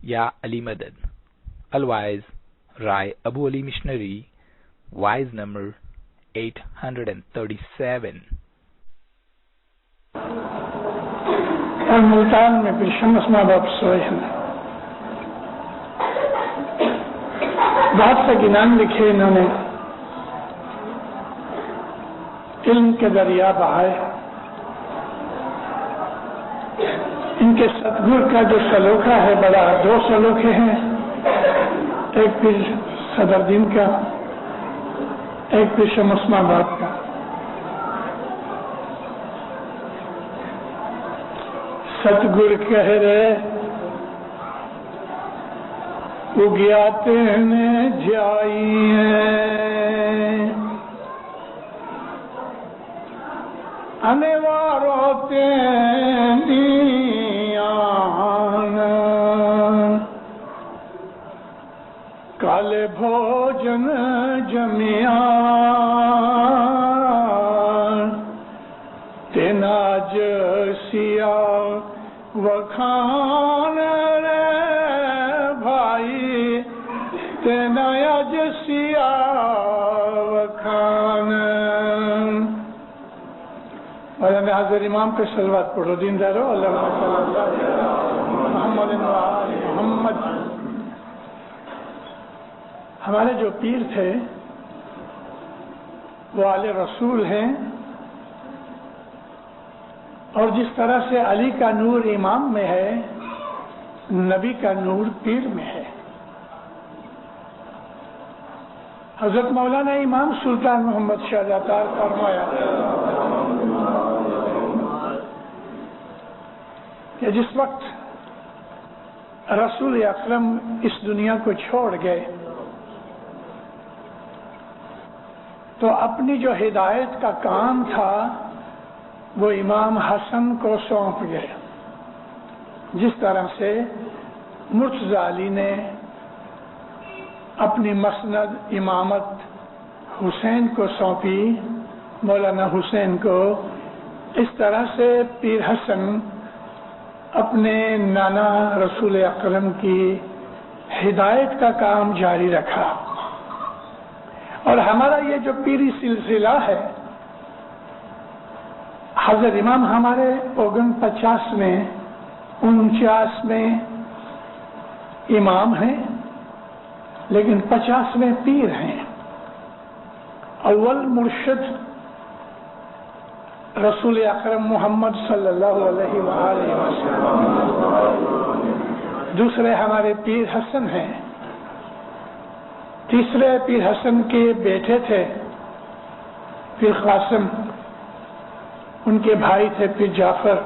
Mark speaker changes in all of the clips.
Speaker 1: Ya Ali Madad. Otherwise, Rai Abu Ali Missionary, wise number 837.
Speaker 2: اور ملتان میں پھر شمس ماں باپ سوئے ہیں. بہت سے گنان لکھے انہوں نے، علم کے دریا بہائے. ان کے ستگور کا جو سلوکا ہے بڑا، دو سلوکے ہیں، ایک پھر صدر دین کا، ایک پھر شمس ماں باپ کا. ستگر کہہ رہے اگیاتے نے جائیے انوارو تین کالے بھوجن جمیا تینا جسیا وکھان رے بھائی تینا جسیا وکھان. مولانا حاضر امام پہ صلوات پڑھو دیندارو. اللہم صلی اللہ محمد محمد. ہمارے جو پیر تھے وہ آل رسول ہیں، اور جس طرح سے علی کا نور امام میں ہے، نبی کا نور پیر میں ہے. حضرت مولانا امام سلطان محمد شاہ عطار فرمایا کہ جس وقت رسول اکرم اس دنیا کو چھوڑ گئے تو اپنی جو ہدایت کا کام تھا وہ امام حسن کو سونپ گئے. جس طرح سے مرتضی علی نے اپنی مسند امامت حسین کو سونپی، مولانا حسین کو، اس طرح سے پیر حسن اپنے نانا رسول اکرم کی ہدایت کا کام جاری رکھا. اور ہمارا یہ جو پیری سلسلہ ہے، حضرت امام ہمارے 49 میں 49 میں امام ہیں، لیکن 50 میں پیر ہیں. اول مرشد رسول اکرم محمد صلی اللہ علیہ وآلہ وسلم، دوسرے ہمارے پیر حسن ہیں، تیسرے پیر حسن کے بیٹے تھے پیر قاسم، ان کے بھائی تھے پیر جعفر.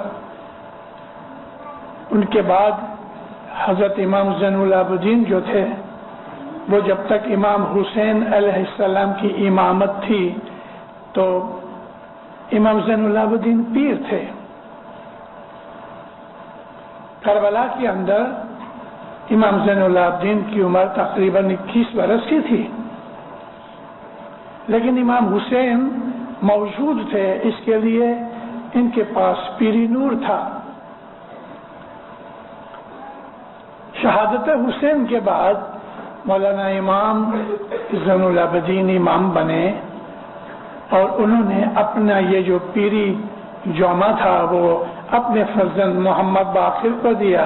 Speaker 2: ان کے بعد حضرت امام زین العابدین جو تھے، وہ جب تک امام حسین علیہ السلام کی امامت تھی تو امام زین العابدین پیر تھے. کربلا کے اندر امام زین العابدین کی عمر تقریباً 21 برس کی تھی، لیکن امام حسین موجود تھے، اس کے لیے ان کے پاس پیری نور تھا. شہادت حسین کے بعد مولانا امام زین العابدین امام بنے، اور انہوں نے اپنا یہ جو پیری جامہ تھا وہ اپنے فرزند محمد باقر کو دیا.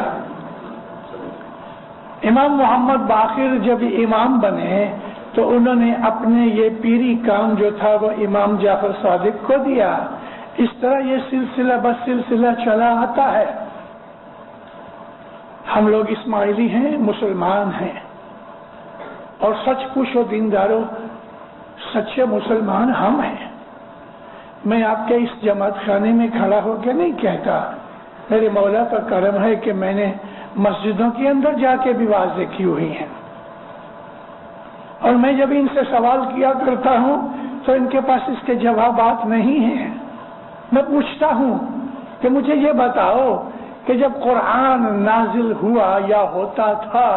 Speaker 2: امام محمد باقر جب امام بنے تو انہوں نے اپنے یہ پیری کام جو تھا وہ امام جعفر صادق کو دیا. اس طرح یہ سلسلہ بس سلسلہ چلا آتا ہے. ہم لوگ اسماعیلی ہیں، مسلمان ہیں، اور سچ پوچھو دیندارو، سچے مسلمان ہم ہیں. میں آپ کے اس جماعت خانے میں کھڑا ہو کے نہیں کہتا، میرے مولا کا کرم ہے کہ میں نے مسجدوں کے اندر جا کے بھی واضح کی ہوئی ہیں. اور میں جب ان سے سوال کیا کرتا ہوں تو ان کے پاس اس کے جوابات نہیں ہیں. میں پوچھتا ہوں کہ مجھے یہ بتاؤ کہ جب قرآن نازل ہوا یا ہوتا تھا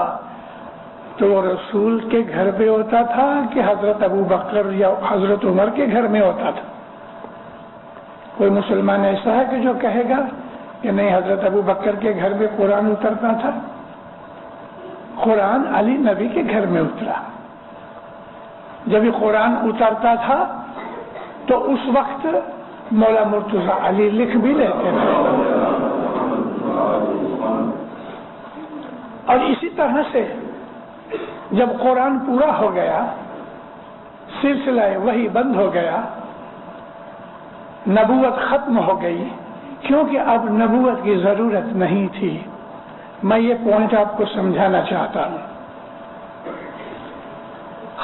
Speaker 2: تو وہ رسول کے گھر پہ ہوتا تھا کہ حضرت ابو بکر یا حضرت عمر کے گھر میں ہوتا تھا؟ کوئی مسلمان ایسا ہے کہ جو کہے گا کہ نہیں حضرت ابو بکر کے گھر میں قرآن اترتا تھا؟ قرآن علی نبی کے گھر میں اترا. جب یہ قرآن اترتا تھا تو اس وقت مولا مرتضی علی لکھ بھی لیتے تھے. اور اسی طرح سے جب قرآن پورا ہو گیا، سلسلہ وحی بند ہو گیا، نبوت ختم ہو گئی، کیونکہ اب نبوت کی ضرورت نہیں تھی. میں یہ پوائنٹ آپ کو سمجھانا چاہتا ہوں.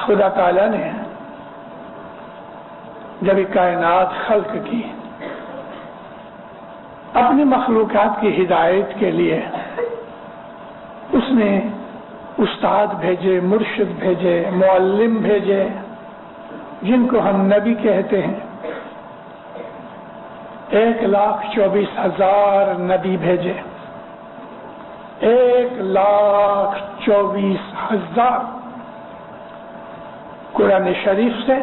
Speaker 2: خدا تعالیٰ نے جب یہ کائنات خلق کی، اپنی مخلوقات کی ہدایت کے لیے اس نے استاد بھیجے، مرشد بھیجے، معلم بھیجے، جن کو ہم نبی کہتے ہیں. 1,24,000 نبی بھیجے. 1,24,000 قرآن شریف سے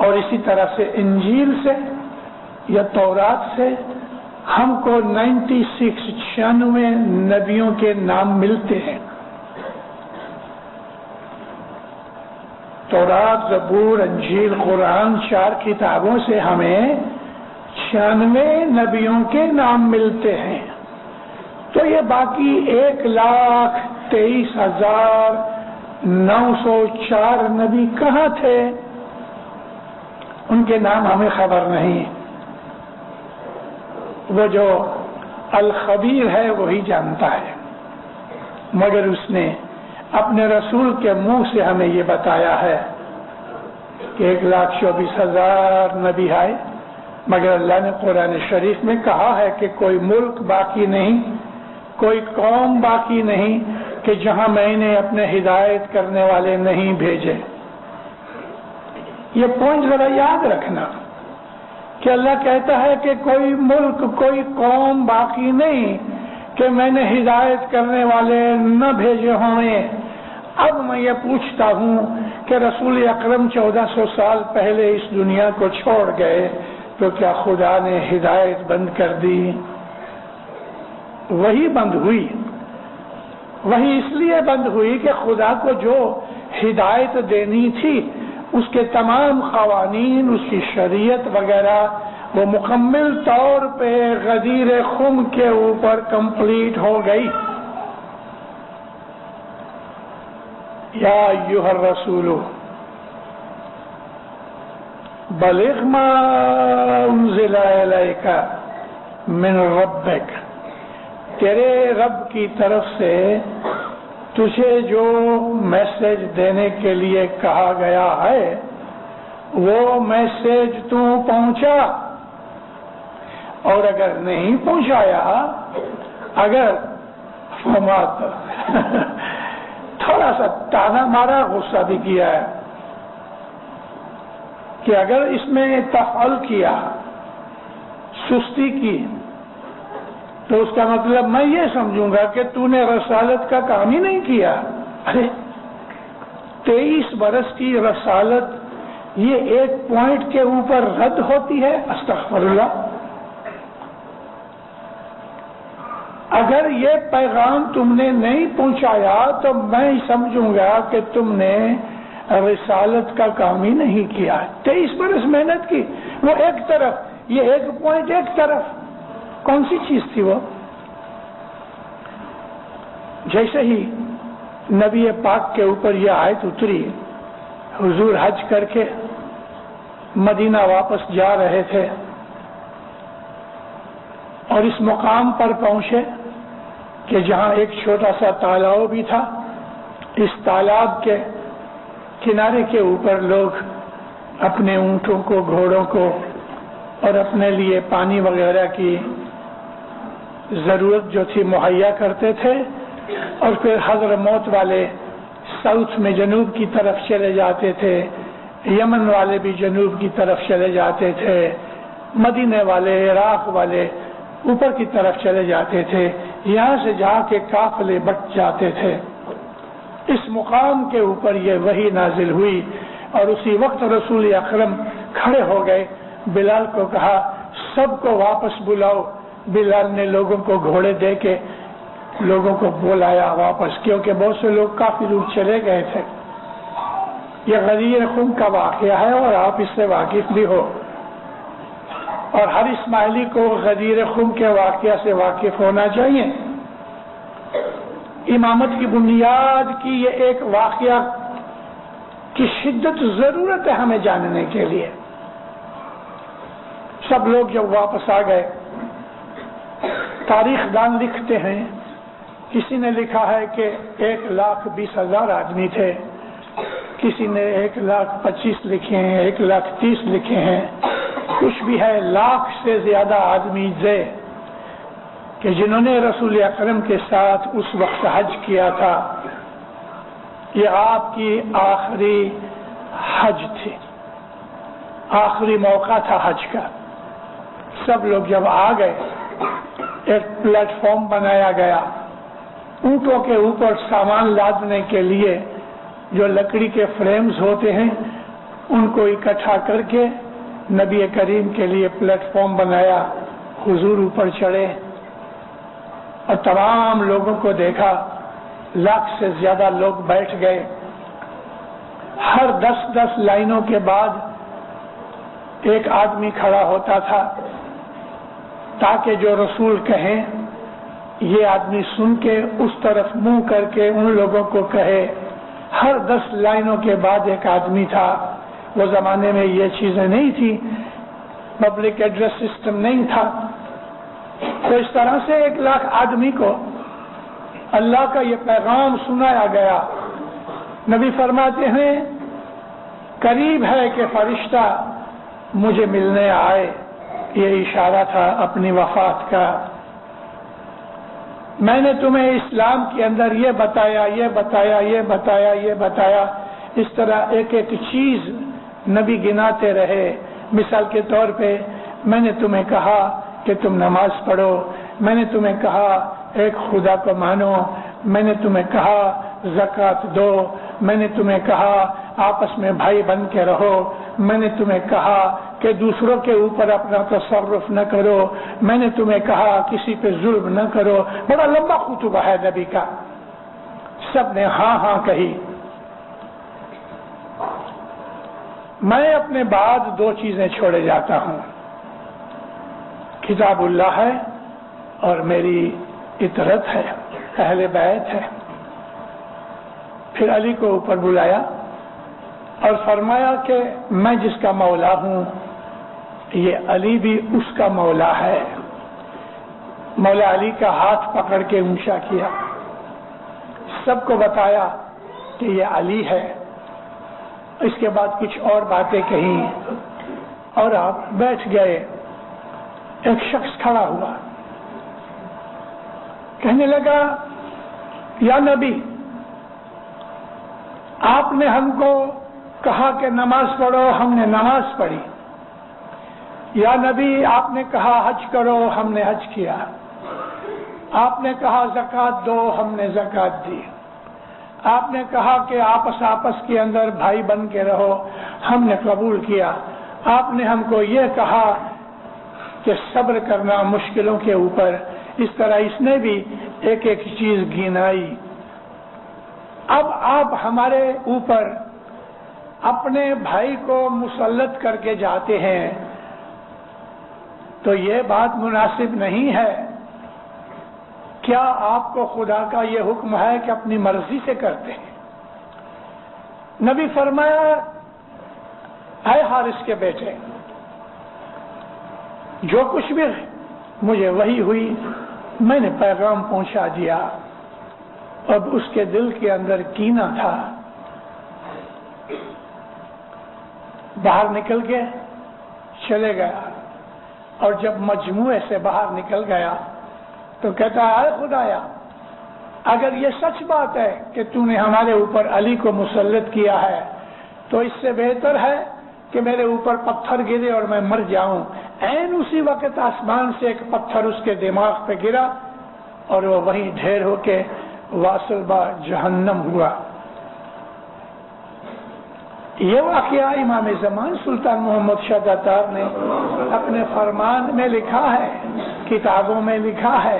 Speaker 2: اور اسی طرح سے انجیل سے یا تورات سے ہم کو 96 نبیوں کے نام ملتے ہیں. تورات، زبور، انجیل، قرآن، 4 کتابوں سے ہمیں 96 نبیوں کے نام ملتے ہیں. تو یہ باقی 1,23,904 نبی کہاں تھے؟ ان کے نام ہمیں خبر نہیں. وہ جو الخبیر ہے وہی جانتا ہے. مگر اس نے اپنے رسول کے منہ سے ہمیں یہ بتایا ہے کہ 1,24,000 نبی آئے، مگر اللہ نے قرآن شریف میں کہا ہے کہ کوئی ملک باقی نہیں، کوئی قوم باقی نہیں کہ جہاں میں نے اپنے ہدایت کرنے والے نہیں بھیجے. یہ پوائنٹ ذرا یاد رکھنا کہ اللہ کہتا ہے کہ کوئی ملک، کوئی قوم باقی نہیں کہ میں نے ہدایت کرنے والے نہ بھیجے ہوں. اب میں یہ پوچھتا ہوں کہ رسول اکرم 1400 سال پہلے اس دنیا کو چھوڑ گئے تو کیا خدا نے ہدایت بند کر دی؟ وہی بند ہوئی. وہی اس لیے بند ہوئی کہ خدا کو جو ہدایت دینی تھی اس کے تمام قوانین، اس کی شریعت وغیرہ وہ مکمل طور پہ غدیر خم کے اوپر کمپلیٹ ہو گئی. یا ایھا الرسول بلغ ما انزل الیک من ربک، تیرے رب کی طرف سے تجھے جو میسج دینے کے لیے کہا گیا ہے وہ میسج تو پہنچا. اور اگر نہیں پہنچایا، اگر فمات تھوڑا سا تانا مارا، غصہ بھی کیا ہے کہ اگر اس میں تفعل کیا، سستی کی، تو اس کا مطلب میں یہ سمجھوں گا کہ تو نے رسالت کا کام ہی نہیں کیا. ارے 23 برس کی رسالت یہ ایک پوائنٹ کے اوپر رد ہوتی ہے؟ استغفر اللہ. اگر یہ پیغام تم نے نہیں پہنچایا تو میں سمجھوں گا کہ تم نے رسالت کا کام ہی نہیں کیا. 23 برس محنت کی، وہ ایک طرف، یہ ایک پوائنٹ ایک طرف. کون سی چیز تھی وہ؟ جیسے ہی نبی پاک کے اوپر یہ آیت اتری، حضور حج کر کے مدینہ واپس جا رہے تھے اور اس مقام پر پہنچے کہ جہاں ایک چھوٹا سا تالاب بھی تھا. اس تالاب کے کنارے کے اوپر لوگ اپنے اونٹوں کو، گھوڑوں کو اور اپنے لیے پانی وغیرہ کی ضرورت جو تھی مہیا کرتے تھے، اور پھر حضرموت والے ساؤتھ میں جنوب کی طرف چلے جاتے تھے، یمن والے بھی جنوب کی طرف چلے جاتے تھے، مدینے والے، عراق والے اوپر کی طرف چلے جاتے تھے. یہاں سے جا کے قافلے بٹ جاتے تھے. اس مقام کے اوپر یہ وحی نازل ہوئی اور اسی وقت رسول اکرم کھڑے ہو گئے. بلال کو کہا سب کو واپس بلاؤ. بلال نے لوگوں کو گھوڑے دے کے لوگوں کو بلایا واپس، کیونکہ بہت سے لوگ کافی دور چلے گئے تھے۔ یہ غدیر خم کا واقعہ ہے اور آپ اس سے واقف بھی ہو، اور ہر اسماعیلی کو غدیر خم کے واقعہ سے واقف ہونا چاہیے۔ امامت کی بنیاد کی یہ ایک واقعہ کی شدت ضرورت ہے ہمیں جاننے کے لیے۔ سب لوگ جب واپس آ گئے، تاریخ دان لکھتے ہیں، کسی نے لکھا ہے کہ 1,20,000 آدمی تھے، کسی نے 1,25,000 لکھے ہیں، 1,30,000 لکھے ہیں، کچھ بھی ہے، 1,00,000 سے زیادہ آدمی تھے کہ جنہوں نے رسول اکرم کے ساتھ اس وقت حج کیا تھا۔ یہ آپ کی آخری حج تھی، آخری موقع تھا حج کا۔ سب لوگ جب آ گئے، ایک پلیٹ فارم بنایا گیا، اونٹوں کے اوپر سامان لادنے کے لیے جو لکڑی کے فریمز ہوتے ہیں ان کو اکٹھا کر کے نبی کریم کے لیے پلیٹ فارم بنایا۔ حضور اوپر چڑھے اور تمام لوگوں کو دیکھا، 1,00,000 سے زیادہ لوگ بیٹھ گئے۔ ہر 10 لائنوں کے بعد ایک آدمی کھڑا ہوتا تھا تاکہ جو رسول کہیں یہ آدمی سن کے اس طرف منہ کر کے ان لوگوں کو کہے۔ ہر 10 لائنوں کے بعد ایک آدمی تھا۔ وہ زمانے میں یہ چیزیں نہیں تھی، پبلک ایڈریس سسٹم نہیں تھا، تو اس طرح سے 1,00,000 آدمی کو اللہ کا یہ پیغام سنایا گیا۔ نبی فرماتے ہیں قریب ہے کہ فرشتہ مجھے ملنے آئے، یہ اشارہ تھا اپنی وفات کا۔ میں نے تمہیں اسلام کے اندر یہ بتایا، یہ بتایا، یہ بتایا، یہ بتایا، اس طرح ایک ایک چیز نبی گناتے رہے۔ مثال کے طور پہ میں نے تمہیں کہا کہ تم نماز پڑھو، میں نے تمہیں کہا ایک خدا کو مانو، میں نے تمہیں کہا زکوٰۃ دو، میں نے تمہیں کہا آپس میں بھائی بن کے رہو، میں نے تمہیں کہا کہ دوسروں کے اوپر اپنا تصرف نہ کرو، میں نے تمہیں کہا کسی پہ ظلم نہ کرو۔ بڑا لمبا خطبہ ہے نبی کا، سب نے ہاں ہاں کہی۔ میں اپنے بعد 2 چیزیں چھوڑے جاتا ہوں، کتاب اللہ ہے اور میری اطاعت ہے، اہل بیت ہے۔ پھر علی کو اوپر بلایا اور فرمایا کہ میں جس کا مولا ہوں یہ علی بھی اس کا مولا ہے۔ مولا علی کا ہاتھ پکڑ کے اونچا کیا، سب کو بتایا کہ یہ علی ہے۔ اس کے بعد کچھ اور باتیں کہیں اور آپ بیٹھ گئے۔ ایک شخص کھڑا ہوا، کہنے لگا یا نبی، آپ نے ہم کو کہا کہ نماز پڑھو، ہم نے نماز پڑھی۔ یا نبی، آپ نے کہا حج کرو، ہم نے حج کیا۔ آپ نے کہا زکوٰۃ دو، ہم نے زکوٰۃ دی۔ آپ نے کہا کہ آپس کے اندر بھائی بن کے رہو، ہم نے قبول کیا۔ آپ نے ہم کو یہ کہا کہ صبر کرنا مشکلوں کے اوپر۔ اس طرح اس نے بھی ایک ایک چیز گنائی۔ اب آپ ہمارے اوپر اپنے بھائی کو مسلط کر کے جاتے ہیں تو یہ بات مناسب نہیں ہے۔ کیا آپ کو خدا کا یہ حکم ہے کہ اپنی مرضی سے کرتے ہیں؟ نبی فرمایا اے حارث کے بیٹے، جو کچھ بھی مجھے وحی ہوئی میں نے پیغام پہنچا دیا۔ اب اس کے دل کے اندر کینہ تھا، باہر نکل کے چلے گیا، اور جب مجموعے سے باہر نکل گیا تو کہتا ہے خدایا، اگر یہ سچ بات ہے کہ تو نے ہمارے اوپر علی کو مسلط کیا ہے تو اس سے بہتر ہے کہ میرے اوپر پتھر گرے اور میں مر جاؤں۔ عین اسی وقت آسمان سے ایک پتھر اس کے دماغ پہ گرا اور وہ وہیں ڈھیر ہو کے واصل با جہنم ہوا۔ یہ واقعہ امام زمان سلطان محمد شاہ داتار نے اپنے فرمان میں لکھا ہے، کتابوں میں لکھا ہے۔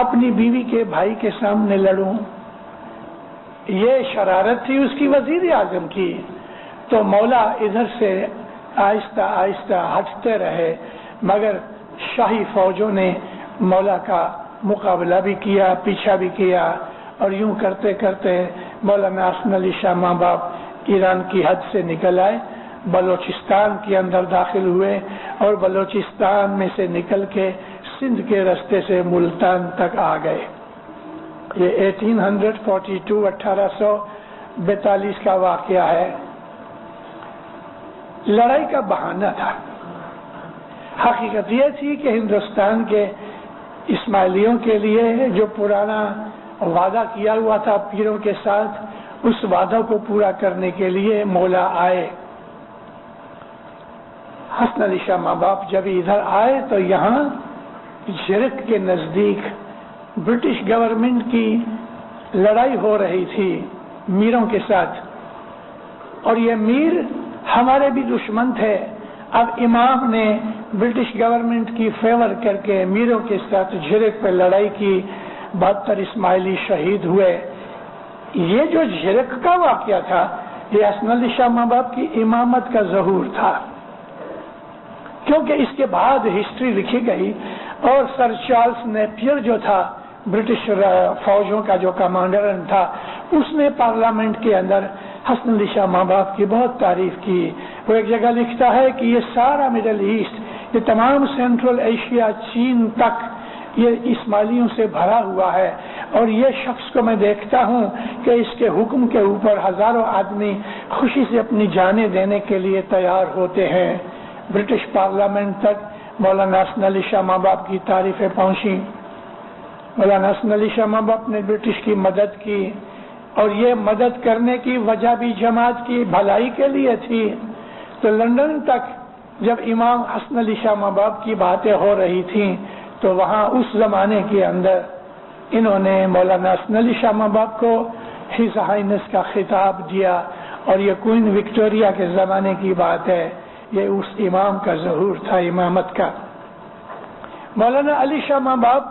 Speaker 2: اپنی بیوی کے بھائی کے سامنے لڑوں؟ یہ شرارت تھی اس کی وزیر اعظم کی. تو مولا ادھر سے آہستہ آہستہ ہٹتے رہے، مگر شاہی فوجوں نے مولا کا مقابلہ بھی کیا، پیچھا بھی کیا، اور یوں کرتے کرتے مولانا حسن علی شاہ ماں باپ ایران کی حد سے نکل آئے، بلوچستان کے اندر داخل ہوئے، اور بلوچستان میں سے نکل کے سندھ کے رستے سے ملتان تک آ گئے. یہ 1842 کا واقعہ ہے. لڑائی کا بہانہ تھا. حقیقت یہ تھی کہ ہندوستان کے اسماعیلیوں کے لیے جو پرانا وعدہ کیا ہوا تھا پیروں کے ساتھ، اس وعدہ کو پورا کرنے کے لیے مولا آئے. حسن علی شاہ ماں باپ جب ادھر آئے تو یہاں جھرک کے نزدیک برٹش گورنمنٹ کی لڑائی ہو رہی تھی میروں کے ساتھ، اور یہ میر ہمارے بھی دشمن تھے. اب امام نے برٹش گورنمنٹ کی فیور کر کے میروں کے ساتھ جھرک پہ لڑائی کی، 72 اسماعیلی شہید ہوئے. یہ جو جھرک کا واقعہ تھا یہ حسن علی شاہ ماں باپ کی امامت کا ظہور تھا، کیونکہ اس کے بعد ہسٹری لکھی گئی، اور سر چارلس نیپیئر جو تھا برٹش فوجوں کا جو کمانڈر تھا، اس نے پارلیمنٹ کے اندر حسن علی شاہ ماں باپ کی بہت تعریف کی. وہ ایک جگہ لکھتا ہے کہ یہ سارا مڈل ایسٹ، یہ تمام سینٹرل ایشیا، چین تک یہ اسماعیلیوں سے بھرا ہوا ہے، اور یہ شخص کو میں دیکھتا ہوں کہ اس کے حکم کے اوپر ہزاروں آدمی خوشی سے اپنی جانیں دینے کے لیے تیار ہوتے ہیں. برٹش پارلیمنٹ تک مولانا حسن علی شاہ ماں باپ کی تعریفیں پہنچی. مولانا حسن علی شاہ ماں باپ نے برٹش کی مدد کی، اور یہ مدد کرنے کی وجہ بھی جماعت کی بھلائی کے لیے تھی. تو لندن تک جب امام حسن علی شاہ ماں باپ کی باتیں ہو رہی تھیں تو وہاں اس زمانے کے اندر انہوں نے مولانا حسن علی شاہ ماں باپ کو ہز ہائنس کا خطاب دیا، اور یہ کوئین وکٹوریا کے زمانے کی بات ہے. یہ اس امام کا ظہور تھا، امامت کا. مولانا علی شاہ ماں باپ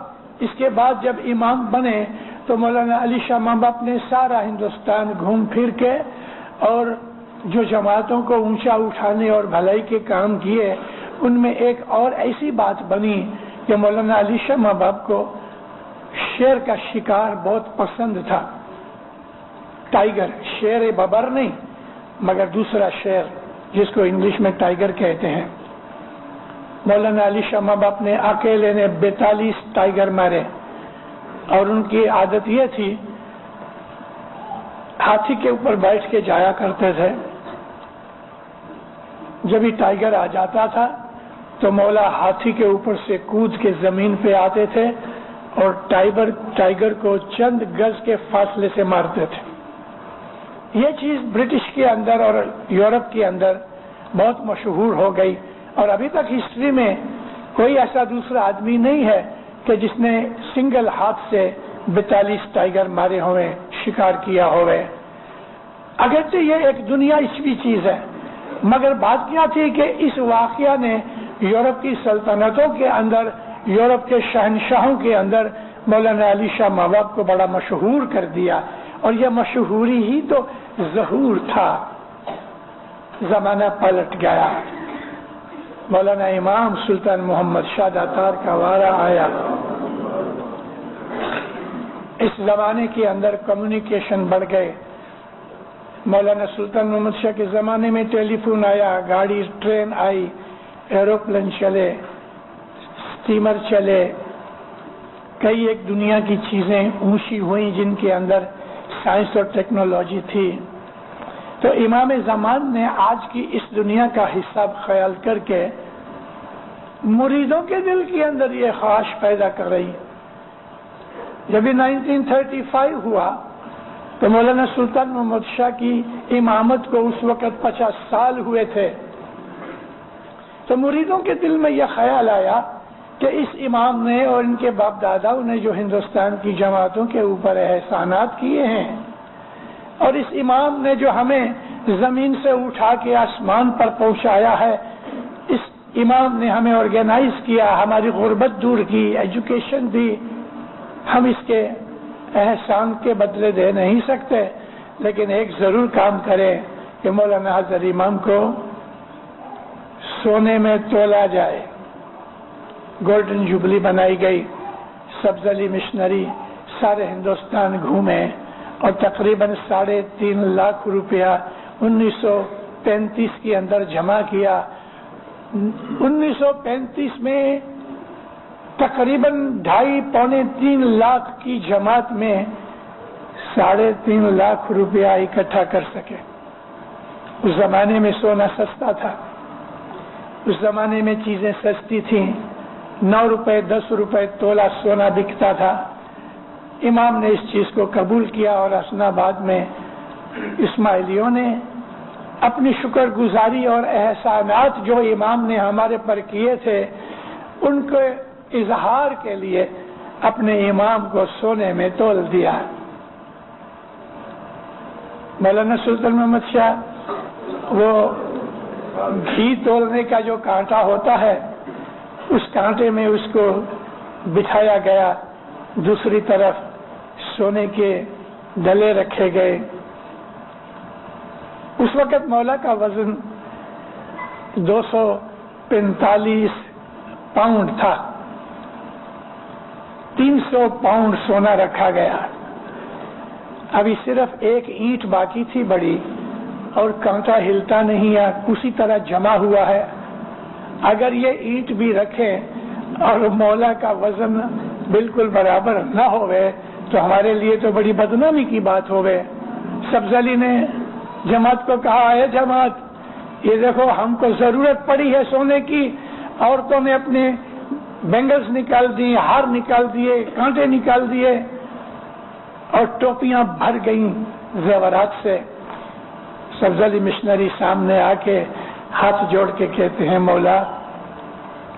Speaker 2: اس کے بعد جب امام بنے تو مولانا علی شاہ ماں باپ نے سارا ہندوستان گھوم پھر کے اور جو جماعتوں کو اونچا اٹھانے اور بھلائی کے کام کیے، ان میں ایک اور ایسی بات بنی کہ مولانا علی شاہ ماں باپ کو شیر کا شکار بہت پسند تھا. ٹائیگر، شیر ببر نہیں مگر دوسرا شیر جس کو انگلش میں ٹائیگر کہتے ہیں. مولانا علی شاہ ماں باپ نے اکیلے نے 42 ٹائیگر مارے، اور ان کی عادت یہ تھی ہاتھی کے اوپر بیٹھ کے جایا کرتے تھے. جب ہی ٹائیگر آ جاتا تھا تو مولا ہاتھی کے اوپر سے کود کے زمین پہ آتے تھے اور ٹائیگر کو چند گز کے فاصلے سے مارتے تھے. یہ چیز برٹش کے اندر اور یورپ کے اندر بہت مشہور ہو گئی، اور ابھی تک ہسٹری میں کوئی ایسا دوسرا آدمی نہیں ہے کہ جس نے سنگل ہاتھ سے 42 ٹائیگر مارے ہوئے، شکار کیا ہوئے. اگرچہ یہ ایک دنیا عشقی چیز ہے، مگر بات کیا تھی کہ اس واقعہ نے یورپ کی سلطنتوں کے اندر، یورپ کے شہنشاہوں کے اندر مولانا علی شاہ ماں باپ کو بڑا مشہور کر دیا، اور یہ مشہوری ہی تو ظہور تھا. زمانہ پلٹ گیا، مولانا امام سلطان محمد شاہ داتار کا وارہ آیا. اس زمانے کے اندر کمیونیکیشن بڑھ گئے. مولانا سلطان محمد شاہ کے زمانے میں ٹیلی فون آیا، گاڑی ٹرین آئی، ایروپلین چلے، اسٹیمر چلے، کئی ایک دنیا کی چیزیں اونچی ہوئیں جن کے اندر سائنس اور ٹیکنالوجی تھی. تو امام زمان نے آج کی اس دنیا کا حساب خیال کر کے مریدوں کے دل کے اندر یہ خواہش پیدا کر رہی. جب 1935 ہوا تو مولانا سلطان محمد شاہ کی امامت کو اس وقت 50 سال ہوئے تھے. تو مریدوں کے دل میں یہ خیال آیا کہ اس امام نے اور ان کے باپ داداؤں نے جو ہندوستان کی جماعتوں کے اوپر احسانات کیے ہیں، اور اس امام نے جو ہمیں زمین سے اٹھا کے آسمان پر پہنچایا ہے، اس امام نے ہمیں آرگنائز کیا، ہماری غربت دور کی، ایجوکیشن دی، ہم اس کے احسان کے بدلے دے نہیں سکتے، لیکن ایک ضرور کام کریں کہ مولانا حضرت امام کو سونے میں تولا جائے۔ گولڈن جوبلی بنائی گئی، سبز علی مشنری سارے ہندوستان گھومے اور تقریباً 3.5 لاکھ روپیہ 1935 کے اندر جمع کیا۔ 1935 میں تقریباً 2.5-3 لاکھ کی جماعت میں 3.5 لاکھ روپیہ اکٹھا کر سکے۔ اس زمانے میں سونا سستا تھا، اس زمانے میں چیزیں سستی تھیں، 9 روپے 10 روپے تولا سونا بکتا تھا۔ امام نے اس چیز کو قبول کیا اور حسن آباد میں اسماعیلیوں نے اپنی شکر گزاری اور احسانات جو امام نے ہمارے پر کیے تھے ان کے اظہار کے لیے اپنے امام کو سونے میں تول دیا۔ مولانا سلطان محمد شاہ وہ گھی تولنے کا جو کانٹا ہوتا ہے اس کانٹے میں اس کو بٹھایا گیا، دوسری طرف سونے کے ڈلے رکھے گئے۔ اس وقت مولا کا وزن 245 پاؤنڈ تھا، 300 پاؤنڈ سونا رکھا گیا۔ ابھی صرف ایک اینٹ باقی تھی بڑی اور کانٹا ہلتا نہیں ہے، اسی طرح جمع ہوا ہے۔ اگر یہ اینٹ بھی رکھے اور مولا کا وزن بالکل برابر نہ ہوئے تو ہمارے لیے تو بڑی بدنامی کی بات ہوئے۔ سبز علی نے جماعت کو کہا، ہے جماعت یہ دیکھو ہم کو ضرورت پڑی ہے سونے کی، عورتوں نے اپنے بینگلز نکال دیے، ہار نکال دیے، کانٹے نکال دیے اور ٹوپیاں بھر گئیں زیورات سے۔ سبز علی مشنری سامنے آ کے ہاتھ جوڑ کے کہتے ہیں، مولا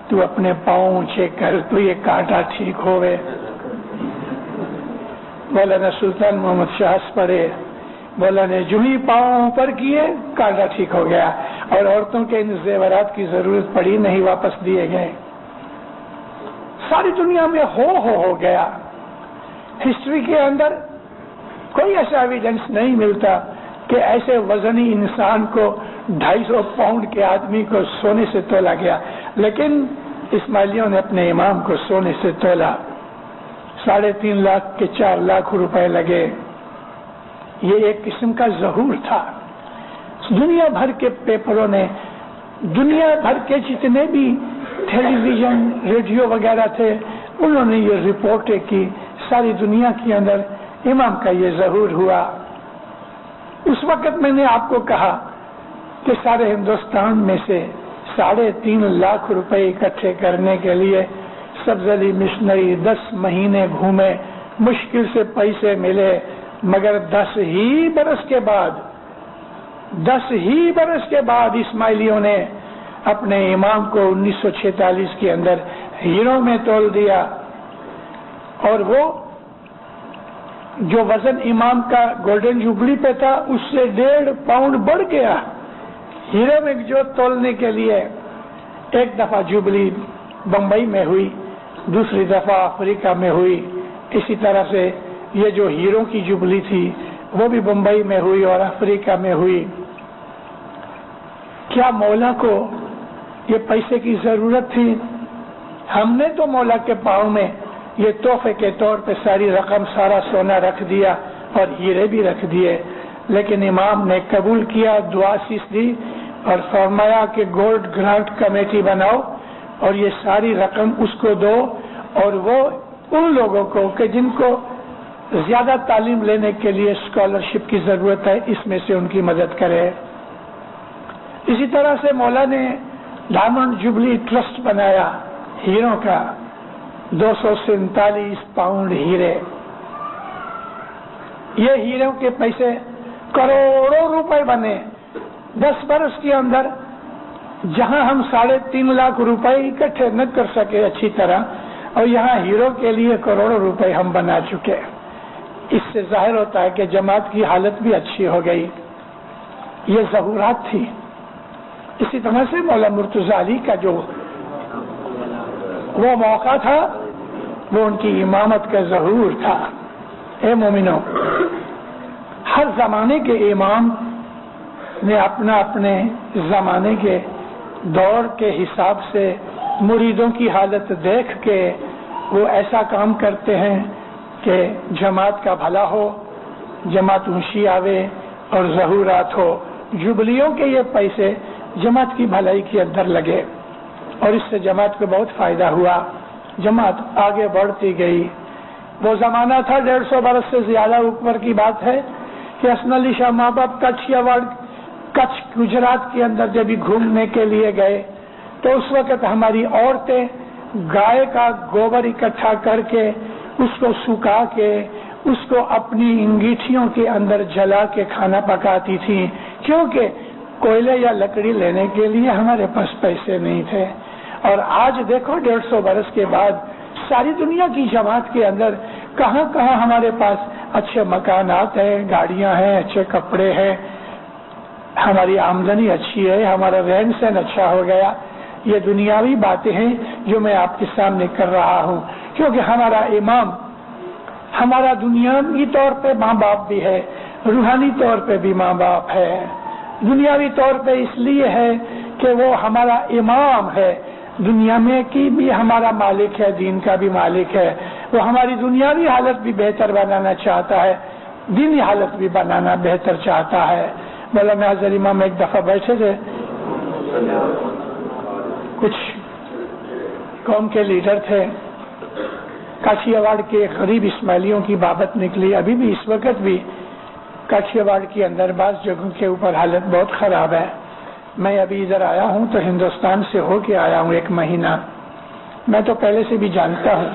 Speaker 2: تو اپنے پاؤں اونچے کر تو یہ کانٹا ٹھیک ہوئے۔ مولانا سلطان محمد شاہ پڑے، مولا نے جو ہی پاؤں پر کیے کانٹا ٹھیک ہو گیا اور عورتوں کے ان زیورات کی ضرورت پڑی نہیں، واپس دیے گئے۔ ساری دنیا میں ہو گیا۔ ہسٹری کے اندر کوئی ایسا ایویڈنس نہیں ملتا کہ ایسے وزنی انسان کو 250 پاؤنڈ کے آدمی کو سونے سے تولا گیا، لیکن اسماعیلیوں نے اپنے امام کو سونے سے تولا۔ 3.5 لاکھ کے 4 لاکھ روپے لگے۔ یہ ایک قسم کا ظہور تھا۔ دنیا بھر کے پیپروں نے، دنیا بھر کے جتنے بھی ٹیلی ویژن ریڈیو وغیرہ تھے انہوں نے یہ رپورٹیں کی، ساری دنیا کے اندر امام کا یہ ظہور ہوا۔ اس وقت میں نے آپ کو کہا کہ سارے ہندوستان میں سے 3.5 لاکھ روپے اکٹھے کرنے کے لیے سبز علی مشنری 10 مہینے گھومے، مشکل سے پیسے ملے، مگر 10 ہی برس کے بعد اسماعیلیوں نے اپنے امام کو 1946 کے اندر ہیروں میں تول دیا، اور وہ جو وزن امام کا گولڈن جوبلی پہ تھا اس سے 1.5 پاؤنڈ بڑھ گیا۔ ہیرے میں جو تولنے کے لیے ایک دفعہ جوبلی بمبئی میں ہوئی، دوسری دفعہ افریقہ میں ہوئی، اسی طرح سے یہ جو ہیروں کی جوبلی تھی وہ بھی بمبئی میں ہوئی اور افریقہ میں ہوئی۔ کیا مولا کو یہ پیسے کی ضرورت تھی؟ ہم نے تو مولا کے پاؤں میں یہ تحفے کے طور پہ ساری رقم، سارا سونا رکھ دیا اور ہیرے بھی رکھ دیے، لیکن امام نے قبول کیا، دعا سیس دی اور فرمایا کہ گولڈ گرانٹ کمیٹی بناؤ اور یہ ساری رقم اس کو دو، اور وہ ان لوگوں کو کہ جن کو زیادہ تعلیم لینے کے لیے اسکالرشپ کی ضرورت ہے اس میں سے ان کی مدد کرے۔ اسی طرح سے مولا نے ڈائمنڈ جوبلی ٹرسٹ بنایا ہیروں کا، 247 پاؤنڈ ہیرے۔ یہ ہیروں کے پیسے کروڑوں روپے بنے 10 برس کے اندر۔ جہاں ہم 3.5 لاکھ روپے اکٹھے نہ کر سکے اچھی طرح، اور یہاں ہیروں کے لیے کروڑوں روپے ہم بنا چکے۔ اس سے ظاہر ہوتا ہے کہ جماعت کی حالت بھی اچھی ہو گئی۔ یہ ظہورات تھی۔ اسی طرح سے مولا مرتضی علی کا جو وہ موقع تھا وہ ان کی امامت کا ظہور تھا۔ اے مومنوں، ہر زمانے کے امام نے اپنے زمانے کے دور کے حساب سے مریدوں کی حالت دیکھ کے وہ ایسا کام کرتے ہیں کہ جماعت کا بھلا ہو، جماعت اونچی آوے اور ظہورات ہو۔ جبلیوں کے یہ پیسے جماعت کی بھلائی کے اندر لگے اور اس سے جماعت کو بہت فائدہ ہوا، جماعت آگے بڑھتی گئی۔ وہ زمانہ تھا 150 برس سے زیادہ اوپر کی بات ہے کہ حسن علی شاہ ماں باپ کچھ گجرات کے اندر جب بھی گھومنے کے لیے گئے تو اس وقت ہماری عورتیں گائے کا گوبر اکٹھا کر کے اس کو سکھا کے اس کو اپنی انگیٹھیوں کے اندر جلا کے کھانا پکاتی تھیں، کیونکہ کوئلے یا لکڑی لینے کے لیے ہمارے پاس پیسے نہیں تھے۔ اور آج دیکھو 150 برس کے بعد ساری دنیا کی جماعت کے اندر کہاں کہاں ہمارے پاس اچھے مکانات ہیں، گاڑیاں ہیں، اچھے کپڑے ہیں، ہماری آمدنی اچھی ہے، ہمارا رہن سہن اچھا ہو گیا۔ یہ دنیاوی باتیں ہیں جو میں آپ کے سامنے کر رہا ہوں، کیونکہ ہمارا امام ہمارا دنیاوی طور پہ ماں باپ بھی ہے، روحانی طور پہ بھی ماں باپ ہے۔ دنیاوی طور پہ اس لیے ہے کہ وہ ہمارا امام ہے، دنیا میں کی بھی ہمارا مالک ہے، دین کا بھی مالک ہے۔ وہ ہماری دنیاوی حالت بھی بہتر بنانا چاہتا ہے، دینی حالت بھی بنانا بہتر چاہتا ہے۔ مولانا اظہر امام ایک دفعہ بیٹھے تھے، کچھ قوم کے لیڈر تھے، کاشی ایوارڈ کے غریب اسماعیلیوں کی بابت نکلی۔ ابھی بھی اس وقت بھی کاشی ایوارڈ کے اندر بعض جگہوں کے اوپر حالت بہت خراب ہے۔ میں ابھی ادھر آیا ہوں تو ہندوستان سے ہو کے آیا ہوں 1 مہینہ۔ میں تو پہلے سے بھی جانتا ہوں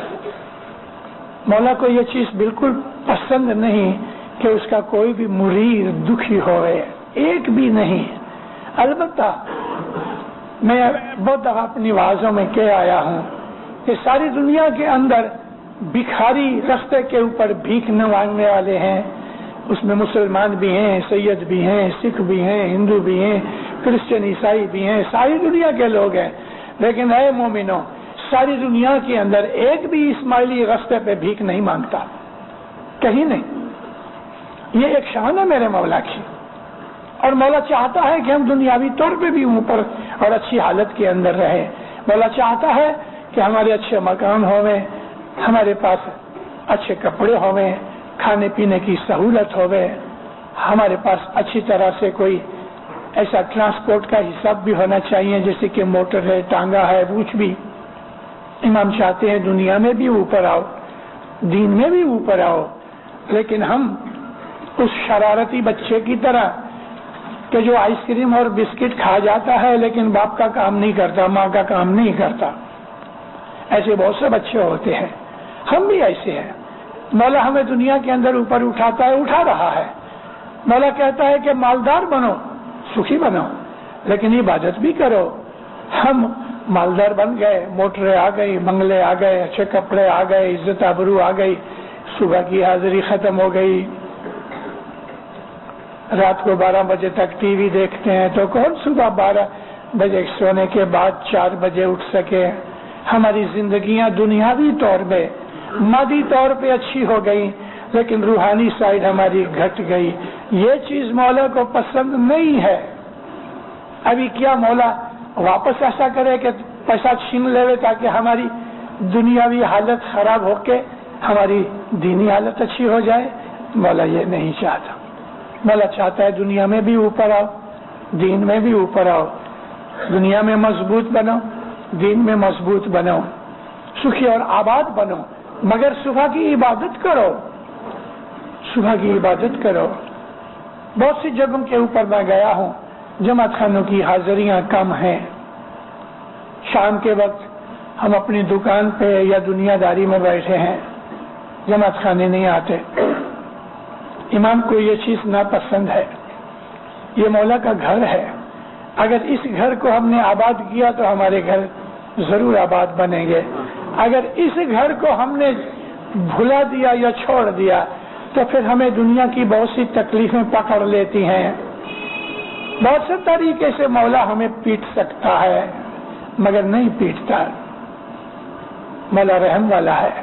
Speaker 2: مولا کو یہ چیز بالکل پسند نہیں کہ اس کا کوئی بھی مرید دکھی ہوئے، ایک بھی نہیں۔ البتہ میں بہت دفعہ اپنی وعظوں میں کہہ آیا ہوں کہ ساری دنیا کے اندر بھکاری رستے کے اوپر بھیک نہ مانگنے والے ہیں، اس میں مسلمان بھی ہیں، سید بھی ہیں، سکھ بھی ہیں، ہندو بھی ہیں، کرسچن عیسائی بھی ہیں، ساری دنیا کے لوگ ہیں۔ لیکن اے مومنوں، ساری دنیا کے اندر ایک بھی اسماعیلی رستے پہ بھیک نہیں مانگتا، کہیں نہیں۔ یہ ایک شان ہے میرے مولا کی، اور مولا چاہتا ہے کہ ہم دنیاوی طور پہ بھی اوپر اور اچھی حالت کے اندر رہیں۔ مولا چاہتا ہے کہ ہمارے اچھے مکان ہوئے، ہمارے پاس اچھے کپڑے ہوئے، کھانے پینے کی سہولت ہوئے، ہمارے پاس اچھی طرح سے کوئی ایسا ٹرانسپورٹ کا حساب بھی ہونا چاہیے، جیسے کہ موٹر ہے، ٹانگا ہے، کچھ بھی۔ امام چاہتے ہیں دنیا میں بھی اوپر آؤ، دین میں بھی اوپر آؤ، لیکن ہم اس شرارتی بچے کی طرح کہ جو آئس کریم اور بسکٹ کھا جاتا ہے لیکن باپ کا کام نہیں کرتا، ماں کا کام نہیں کرتا، ایسے بہت سے بچے ہوتے ہیں۔ ہم بھی ایسے ہیں۔ مولا ہمیں دنیا کے اندر اوپر اٹھاتا ہے، اٹھا رہا ہے۔ مولا کہتا ہے کہ مالدار بنو، سکھی بنو، لیکن عبادت بھی کرو۔ ہم مالدار بن گئے، موٹریں آ گئی، بنگلے آ گئے، اچھے کپڑے آ گئے، عزت آبرو آ گئی، صبح کی حاضری ختم ہو گئی، رات کو 12 بجے تک ٹی وی دیکھتے ہیں، تو کون صبح 12 بجے سونے کے بعد 4 بجے اٹھ سکے؟ ہماری زندگیاں دنیاوی طور پہ، مادی طور پہ اچھی ہو گئی، لیکن روحانی سائیڈ ہماری گھٹ گئی۔ یہ چیز مولا کو پسند نہیں ہے۔ ابھی کیا مولا واپس ایسا کرے کہ پیسہ چھین لے تاکہ ہماری دنیاوی حالت خراب ہو کے ہماری دینی حالت اچھی ہو جائے؟ مولا یہ نہیں چاہتا۔ مولا چاہتا ہے دنیا میں بھی اوپر آؤ، دین میں بھی اوپر آؤ، دنیا میں مضبوط بنو، دین میں مضبوط بنو، سکھی اور آباد بنو، مگر صبح کی عبادت کرو، صبح کی عبادت کرو۔ بہت سی جگہوں کے اوپر میں گیا ہوں، جماعت خانوں کی حاضریاں کم ہیں۔ شام کے وقت ہم اپنی دکان پہ یا دنیا داری میں بیٹھے ہیں، جماعت خانے نہیں آتے۔ امام کو یہ چیز ناپسند ہے۔ یہ مولا کا گھر ہے، اگر اس گھر کو ہم نے آباد کیا تو ہمارے گھر ضرور آباد بنیں گے۔ اگر اس گھر کو ہم نے بھلا دیا یا چھوڑ دیا تو پھر ہمیں دنیا کی بہت سی تکلیفیں پکڑ لیتی ہیں۔ بہت سے طریقے سے مولا ہمیں پیٹ سکتا ہے، مگر نہیں پیٹتا۔ مولا رحم والا ہے،